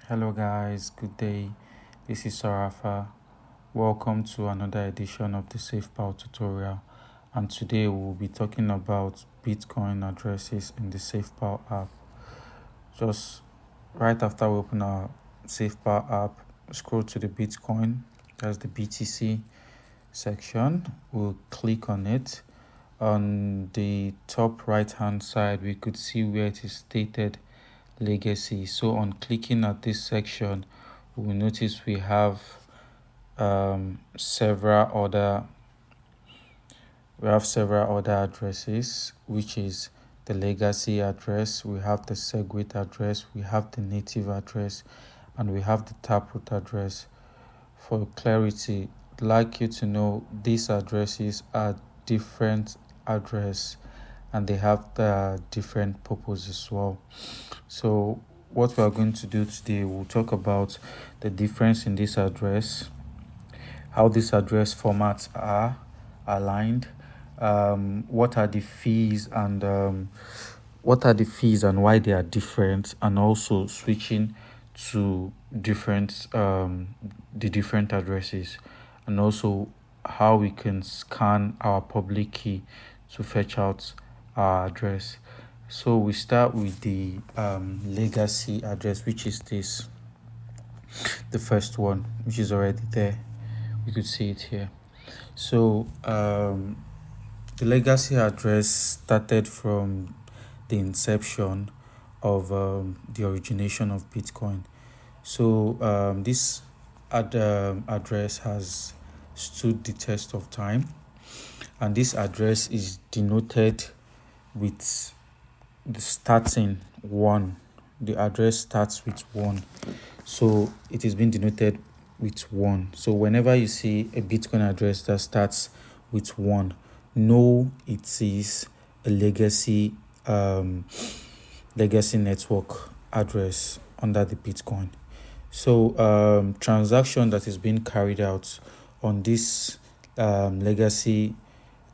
Hello guys, good day. This is Sarafa. Welcome to another edition of the SafePal tutorial, and today we'll be talking about Bitcoin addresses in the SafePal app. Just right after we open our SafePal app, scroll to the Bitcoin. That's the BTC section. We'll click on it. On the top right hand side, we could see where it is stated legacy. So on clicking at this section, we will notice we have several other addresses, which is the legacy address, we have the Segwit address, we have the native address, and we have the taproot address. For clarity, I'd like you to know these addresses are different address and they have the different purposes as well. So what we are going to do today, we'll talk about the difference in this address, how these address formats are aligned, what are the fees and why they are different, and also switching to different the different addresses, and also how we can scan our public key to fetch out our address. So we start with the legacy address, which is this, the first one, which is already there. You could see it here. So the legacy address started from the inception of the origination of Bitcoin. So this address has stood the test of time, and this address is denoted with the starting 1. The address starts with 1, so it is being denoted with 1. So whenever you see a Bitcoin address that starts with 1, know it is a legacy network address under the Bitcoin. So transaction that is being carried out on this legacy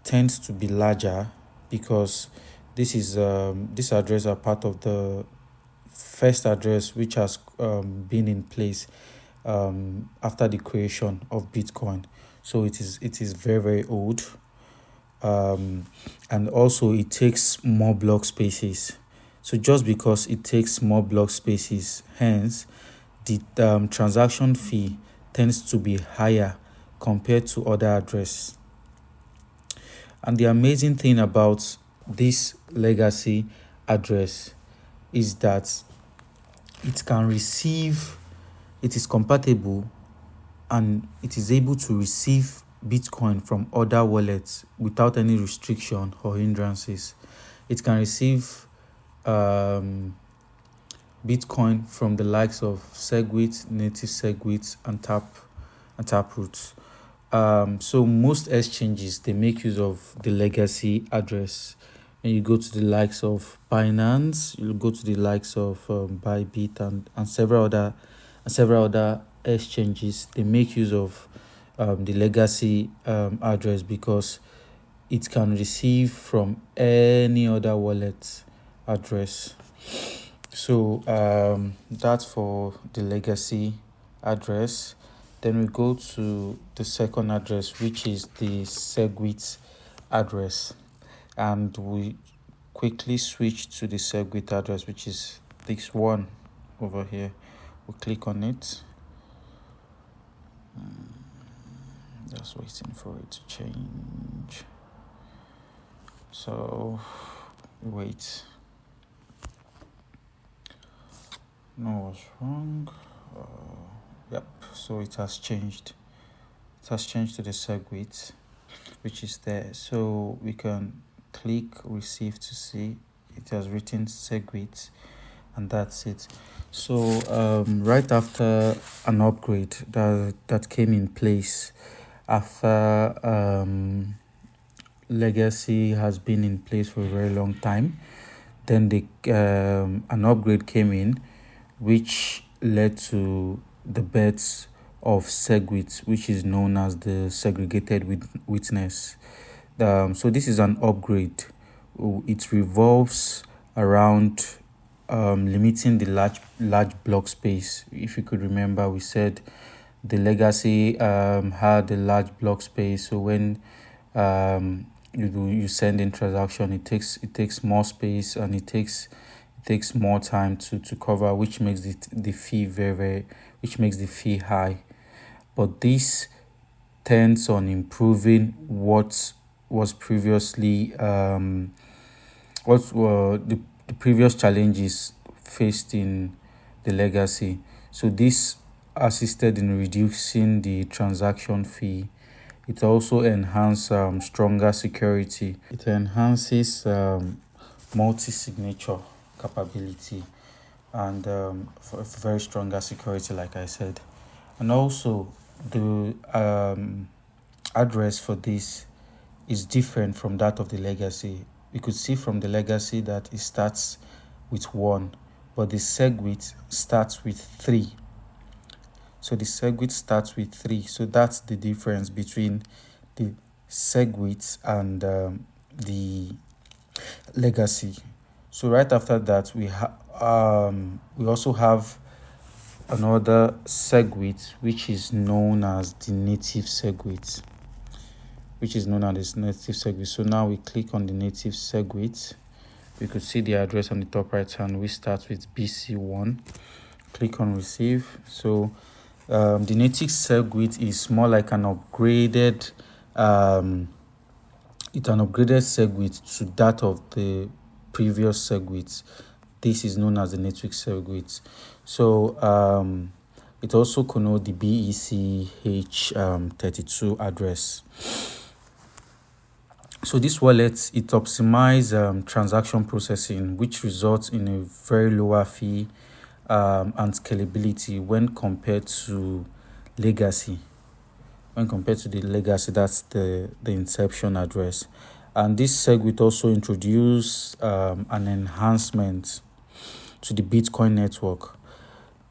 tends to be larger, because this address are part of the first address which has been in place after the creation of Bitcoin. So it is very, very old, and also it takes more block spaces. So just because it takes more block spaces, hence the transaction fee tends to be higher compared to other addresses. And the amazing thing about this legacy address is that it is compatible, and it is able to receive Bitcoin from other wallets without any restriction or hindrances. It can receive Bitcoin from the likes of Segwit, native Segwit, and Taproot. So most exchanges, they make use of the legacy address. And you go to the likes of Binance, you go to the likes of Bybit and several other exchanges. They make use of the legacy address because it can receive from any other wallet address. So that's for the legacy address. Then we go to the second address, which is the Segwit address, and we quickly switch to the Segwit address, which is this one over here. We click on it. Just waiting for it to change. So wait. No, what's wrong? Yep. So it has changed. It has changed to the Segwit, which is there. So we can click receive to see it has written Segwit, and that's it. So right after an upgrade that came in place after legacy has been in place for a very long time, then an upgrade came in, which led to the birth of Segwit, which is known as the segregated witness. So this is an upgrade. It revolves around limiting the large block space. If you could remember, we said the legacy had a large block space, so when you send in transaction, it takes more space, and it takes more time to cover, which makes the fee which makes the fee high. But this tends on improving what was previously what were the previous challenges faced in the legacy. So this assisted in reducing the transaction fee. It also enhances stronger security. It enhances multi-signature capability, and for very stronger security, like I said. And also the address for this is different from that of the legacy. We could see from the legacy that it starts with 1, but the Segwit starts with 3. So the Segwit starts with 3. So that's the difference between the Segwit and the legacy. So right after that, we also have another Segwit, which is known as the native Segwit. So now we click on the native Segwit. We could see the address on the top right hand, which starts with BC1. Click on receive. So the native Segwit is more like an upgraded Segwit to that of the previous Segwit. This is known as the native Segwit. So it also connotes the BECH32 address. So this wallet, it optimizes transaction processing, which results in a very lower fee and scalability when compared to legacy. That's the inception address. And this Segwit also introduced an enhancement to the Bitcoin network,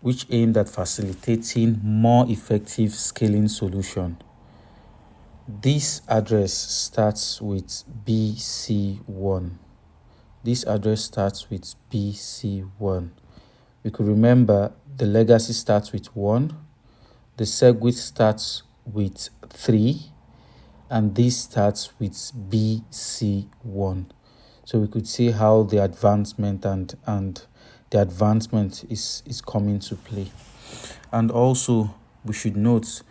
which aimed at facilitating more effective scaling solution. This address starts with BC1. We could remember the legacy starts with 1, the Segwit starts with 3, and this starts with BC1. So we could see how the advancement and the advancement is coming to play. And also we should note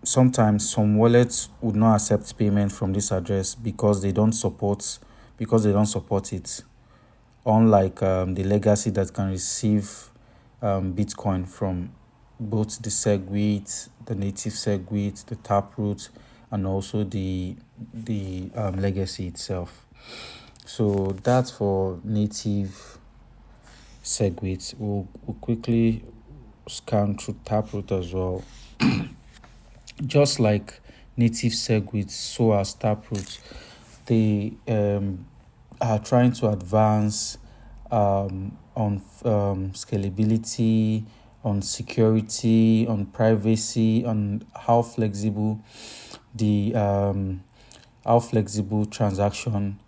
sometimes some wallets would not accept payment from this address because they don't support it, unlike the legacy that can receive Bitcoin from both the Segwit, the native Segwit, the Taproot, and also the legacy itself. So that's for native Segwit. We'll quickly scan through Taproot as well. Just like native Segwit, so as Taproot, they are trying to advance on scalability, on security, on privacy, on how flexible the transaction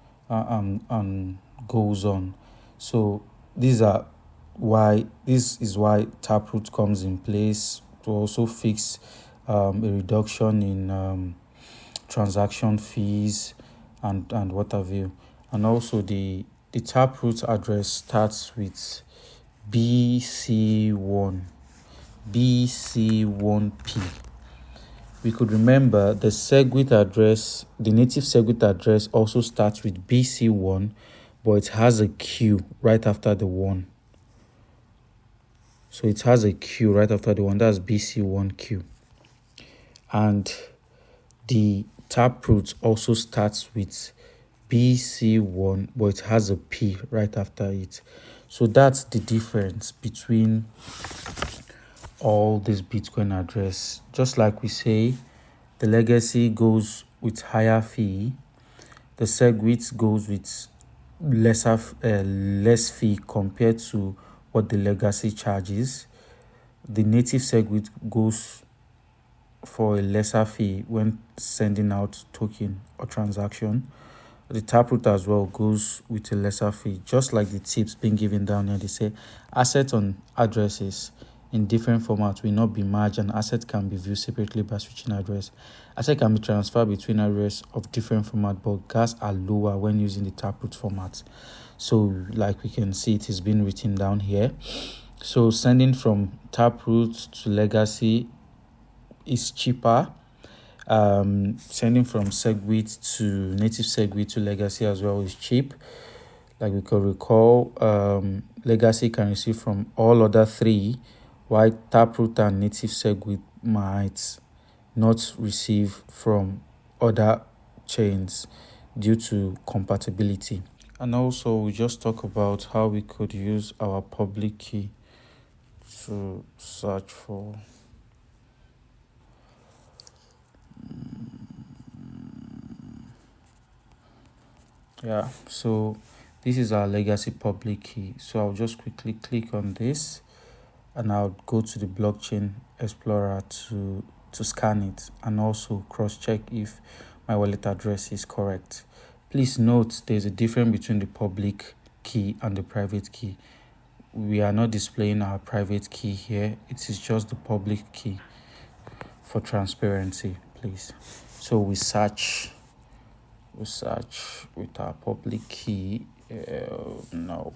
goes on. So this is why Taproot comes in place to also fix a reduction in transaction fees and what have you. And also the Taproot address starts with BC1P. We could remember the native Segwit address also starts with BC1, but it has a Q right after the 1. So it has a Q right after the 1. That's BC1Q. And the Taproot also starts with BC1, but it has a P right after it. So that's the difference between all these Bitcoin address. Just like we say, the legacy goes with higher fee, the Segwit goes with less fee compared to what the legacy charges. The native Segwit goes for a lesser fee when sending out token or transaction, The taproot as well goes with a lesser fee, just like the tips being given down here. They say assets on addresses in different formats will not be merged, and assets can be viewed separately by switching address. Assets can be transferred between addresses of different formats, but gas are lower when using the taproot format. So like we can see, it is being written down here. So sending from taproot to legacy is cheaper. Sending from Segwit to native Segwit to legacy as well is cheap. Like we could recall, legacy can receive from all other three, while taproot and native Segwit might not receive from other chains due to compatibility. And also, we just talk about how we could use our public key to search for. Yeah, so this is our legacy public key. So I'll just quickly click on this and I'll go to the blockchain explorer to scan it and also cross-check if my wallet address is correct. Please note there's a difference between the public key and the private key. We are not displaying our private key here. It is just the public key for transparency, please. So we search with our public key. No.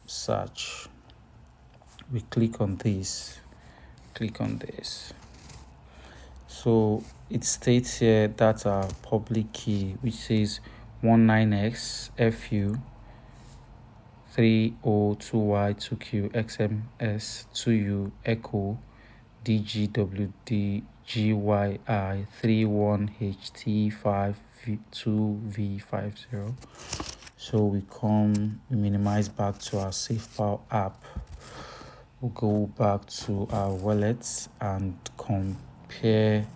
Search. We click on this. So it states here that our public key, which says 19x FU 3O2Y 2Q XMS 2U Echo DGWD GYI 31HT5 2V50. So we minimize back to our SafePal app. We'll go back to our wallets and compare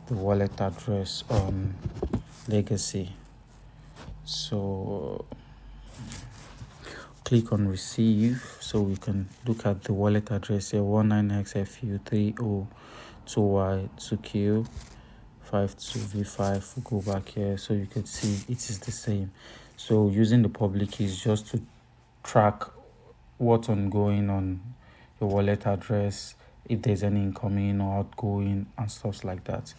the wallet address on legacy. So click on receive so we can look at the wallet address here, 19XFU3O2Y2Q 52V5. We'll go back here so you can see it is the same. So using the public key is just to track what's ongoing on your wallet address, if there's any incoming or outgoing and stuff like that.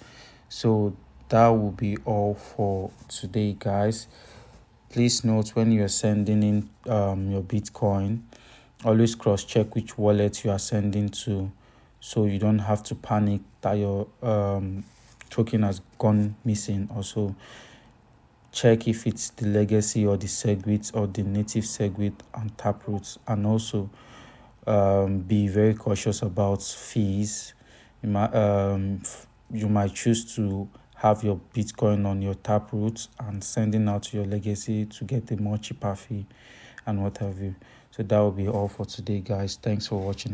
So that will be all for today, guys. Please note when you're sending in your Bitcoin, always cross-check which wallet you are sending to, so you don't have to panic that your token has gone missing. Also, check if it's the legacy or the Segwit or the native Segwit and taproot, and also be very cautious about fees. You might choose to have your Bitcoin on your taproot and sending out to your legacy to get a more cheaper fee and what have you. So that will be all for today, guys. Thanks for watching.